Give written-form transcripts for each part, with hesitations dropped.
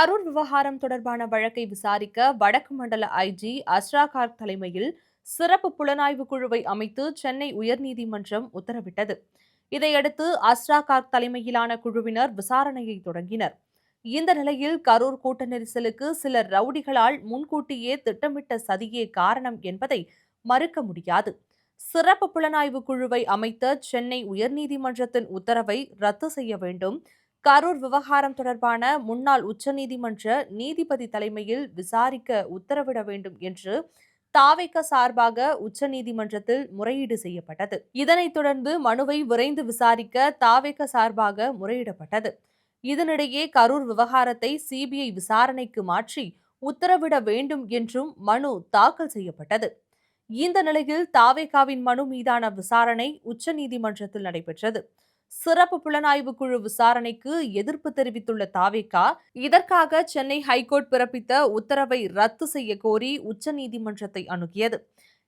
கரூர் விவகாரம் தொடர்பான வழக்கை விசாரிக்க வடக்கு மண்டல ஐஜி அஸ்ரா கார்க் தலைமையில் சிறப்பு புலனாய்வு குழுவை அமைத்து சென்னை உயர்நீதிமன்றம் உத்தரவிட்டது. இதையடுத்து அஸ்ரா கார்க் தலைமையிலான குழுவினர் விசாரணையை தொடங்கினர். இந்த நிலையில் கரூர் கூட்ட நெரிசலுக்கு சில ரவுடிகளால் முன்கூட்டியே திட்டமிட்ட சதியே காரணம் என்பதை மறுக்க முடியாது. சிறப்பு புலனாய்வு குழுவை அமைத்த சென்னை உயர்நீதிமன்றத்தின் உத்தரவை ரத்து செய்ய வேண்டும். கரூர் விவகாரம் தொடர்பான முன்னாள் உச்சநீதிமன்ற நீதிபதி தலைமையில் விசாரிக்க உத்தரவிட வேண்டும் என்று தாவேக சார்பாக உச்சநீதிமன்றத்தில் முறையீடு செய்யப்பட்டது. இதனைத் தொடர்ந்து மனுவை விரைந்து விசாரிக்க தாவேக சார்பாக முறையிடப்பட்டது. இதனிடையே கரூர் விவகாரத்தை சிபிஐ விசாரணைக்கு மாற்றி உத்தரவிட வேண்டும் என்றும் மனு தாக்கல் செய்யப்பட்டது. இந்த நிலையில் தாவேகாவின் மனு மீதான விசாரணை உச்சநீதிமன்றத்தில் நடைபெற்றது. சிறப்பு புலனாய்வு குழு விசாரணைக்கு எதிர்ப்பு தெரிவித்துள்ள தாவேகா, இதற்காக சென்னை ஹைகோர்ட் பிறப்பித்த உத்தரவை ரத்து செய்ய கோரி உச்சநீதிமன்றத்தை அணுகியது.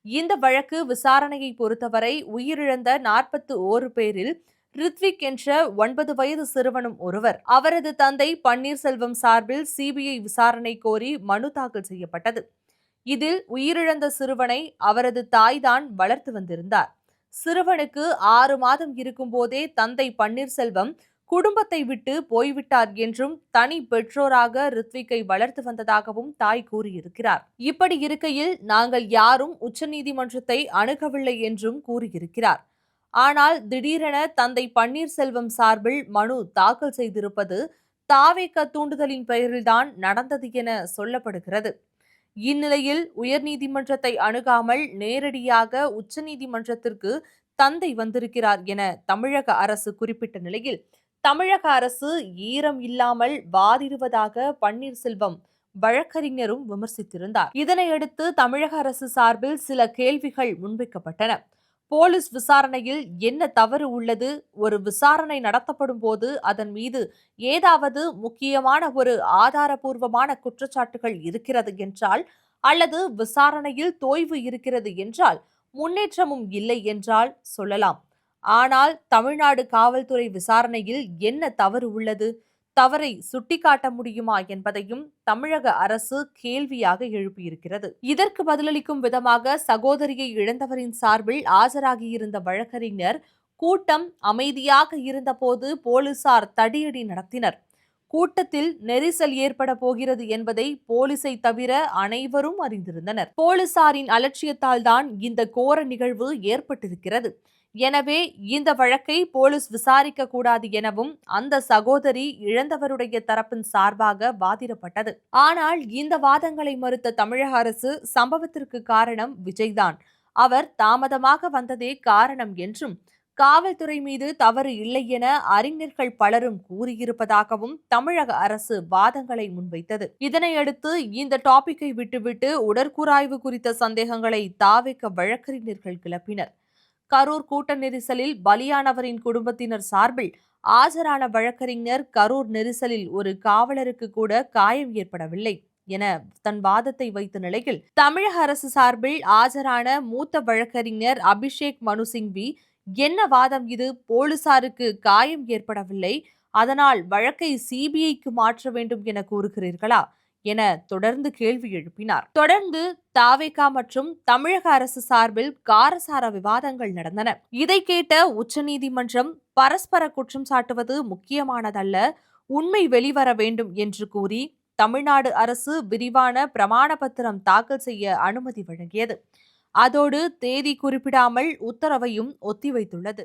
இந்த வழக்கு விசாரணையை பொறுத்தவரை உயிரிழந்த 41 பேரில் ரித்விக் என்ற 9 வயது சிறுவனும் ஒருவர். அவரது தந்தை பன்னீர்செல்வம் சார்பில் சிபிஐ விசாரணை கோரி மனு தாக்கல் செய்யப்பட்டது. இதில் உயிரிழந்த சிறுவனை அவரது தாய்தான் வளர்த்து வந்திருந்தார். சிறுவனுக்கு 6 மாதம் இருக்கும்போதே தந்தை பன்னீர்செல்வம் குடும்பத்தை விட்டு போய்விட்டார் என்றும் தனி பெற்றோராக ரித்விக்கை வளர்த்து வந்ததாகவும் தாய் கூறியிருக்கிறார். இப்படி இருக்கையில் நாங்கள் யாரும் உச்சநீதிமன்றத்தை அணுகவில்லை என்றும் கூறியிருக்கிறார். ஆனால் திடீரென தந்தை பன்னீர்செல்வம் சார்பில் மனு தாக்கல் செய்திருப்பது தாவேக தூண்டுதலின் பெயரில்தான் நடந்தது என சொல்லப்படுகிறது. இந்நிலையில் உயர்நீதிமன்றத்தை அணுகாமல் நேரடியாக உச்சநீதிமன்றத்திற்கு தந்தை வந்திருக்கிறார் என தமிழக அரசு குறிப்பிட்ட நிலையில் தமிழக அரசு ஈரம் இல்லாமல் வாதிடுவதாக பன்னீர்செல்வம் வழக்கறிஞரும் விமர்சித்திருந்தார். இதனையடுத்து தமிழக அரசு சார்பில் சில கேள்விகள் முன்வைக்கப்பட்டன. போலீஸ் விசாரணையில் என்ன தவறு உள்ளது? ஒரு விசாரணை நடத்தப்படும் போது அதன் மீது ஏதாவது முக்கியமான ஒரு ஆதாரபூர்வமான குற்றச்சாட்டுகள் இருக்கிறது என்றால், அல்லது விசாரணையில் தோய்வு இருக்கிறது என்றால், முன்னேற்றமும் இல்லை என்றால் சொல்லலாம். ஆனால் தமிழ்நாடு காவல்துறை விசாரணையில் என்ன தவறு உள்ளது? தவறை சுட்டிக்காட்ட முடியுமா என்பதையும் தமிழக அரசு கேள்வியாக எழுப்பியிருக்கிறது. இதற்கு பதிலளிக்கும் விதமாக சகோதரியை இழந்தவரின் சார்பில் ஆஜராகியிருந்த வழக்கறிஞர், கூட்டம் அமைதியாக இருந்தபோது போலீசார் தடியடி நடத்தினர். கூட்டத்தில் நெரிசல் ஏற்பட போகிறது என்பதை போலீசை தவிர அனைவரும் அறிந்திருந்தனர். போலீசாரின் அலட்சியத்தால் தான் இந்த கோர நிகழ்வு ஏற்பட்டிருக்கிறது. எனவே இந்த வழக்கை போலீஸ் விசாரிக்க கூடாது எனவும் அந்த சகோதரி இழந்தவருடைய தரப்பின் சார்பாக வாதிடப்பட்டது. ஆனால் இந்த வாதங்களை மறுத்த தமிழக அரசு, சம்பவத்திற்கு காரணம் விஜய்தான், அவர் தாமதமாக வந்ததே காரணம் என்றும், காவல்துறை மீது தவறு இல்லை என அறிஞர்கள் பலரும் கூறியிருப்பதாகவும் தமிழக அரசு வாதங்களை முன்வைத்தது. இதனையடுத்து இந்த டாபிக்கை விட்டுவிட்டு உடற்கூராய்வு குறித்த சந்தேகங்களை தாவேக வழக்கறிஞர்கள் கிளப்பினர். கரூர் கூட்ட நெரிசலில் பலியானவரின் குடும்பத்தினர் சார்பில் ஆஜரான வழக்கறிஞர், கரூர் நெரிசலில் ஒரு காவலருக்கு கூட காயம் ஏற்படவில்லை என தன் வாதத்தை வைத்த நிலையில், தமிழக அரசு சார்பில் ஆஜரான மூத்த வழக்கறிஞர் அபிஷேக் மனு சிங்வி, என்ன வாதம் இது? போலீசாருக்கு காயம் ஏற்படவில்லை, அதனால் வழக்கை சிபிஐக்கு மாற்ற வேண்டும் என கூறுகிறீர்களா என தொடர்ந்து கேள்வி எழுப்பினார். தொடர்ந்து தாவேகா மற்றும் தமிழக அரசு சார்பில் காரசார விவாதங்கள் நடந்தன. இதை கேட்ட உச்சநீதிமன்றம், பரஸ்பர குற்றம் சாட்டுவது முக்கியமானதல்ல, உண்மை வெளிவர வேண்டும் என்று கூறி தமிழ்நாடு அரசு விரிவான பிரமாண பத்திரம் தாக்கல் செய்ய அனுமதி வழங்கியது. அதோடு தேதி குறிப்பிடாமல் உத்தரவையும் ஒத்திவைத்துள்ளது.